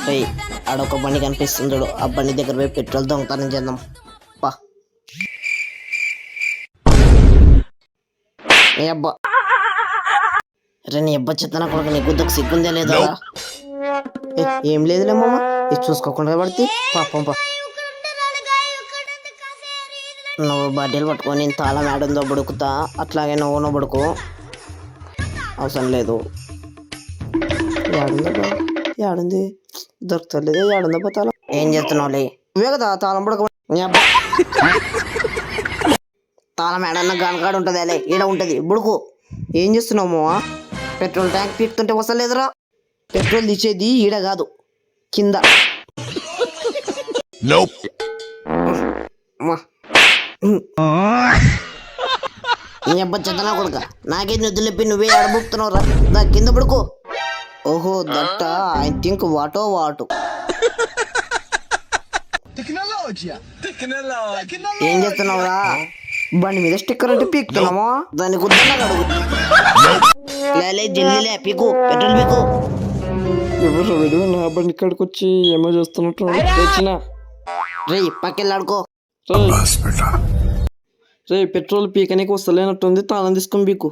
పోయి ఆడొక బండి కనిపిస్తుంది చూడు, ఆ బండి దగ్గర పోయి పెట్రోల్ దొంగతనం చేద్దాం పా. నీ అబ్బా రే, నీ అబ్బా చెత్తన కొడుకు, నీ గుద్దకు సిగ్గుందే లేదా? ఏం లేదులే మామ, ఇది చూసుకోకుండా పడితే పాపం పా. నువ్వు బడ్డీలు పట్టుకొని తాళం ఏడుందో బుడుకుతా, అట్లాగే నువ్వు బుడుకు, అవసరం లేదు. ఏడుందా ఏడుంది, దొరుకుతలేదు. ఏడుందా తాళం? ఏం చేస్తున్నావులే, నువ్వే కదా తాళం బుడక. తాళం ఏడన్నా గనకాడు ఉంటుంది, అలే ఈడ ఉంటుంది బుడుకు. ఏం చేస్తున్నావు మావా? పెట్రోల్ ట్యాంక్ పీకుతుంటే వస్తలేదురా. పెట్రోల్ తీసేది ఈడ కాదు, కింద. నీ అబ్బా చెత్తనా కొడుక, నాకే నిద్దులు చెప్పి నువ్వే ఆడబుక్తున్నావు రా. దా కింద పడుకో. ఓహో దట్ట, ఐ థింక్ వాటో వాటు. ఏం చేస్తున్నావురా? బండి మీద స్టిక్కర్ అంటే పీకుతున్నామా? దాని గుద్దన్నా అడుగు. లేలే జల్లీలే పీకు, పెట్రోల్ పీకు. ఎవరు వీడు నా బండి కాడికి వచ్చి ఏమో చేస్తున్నట్టు వచ్చిన. రే పక్కెళ్ళాడుకో. రే పెట్రోల్ పీకనీకి వస్తలేనట్టుంది, తాళం తీసుకొని పీకు.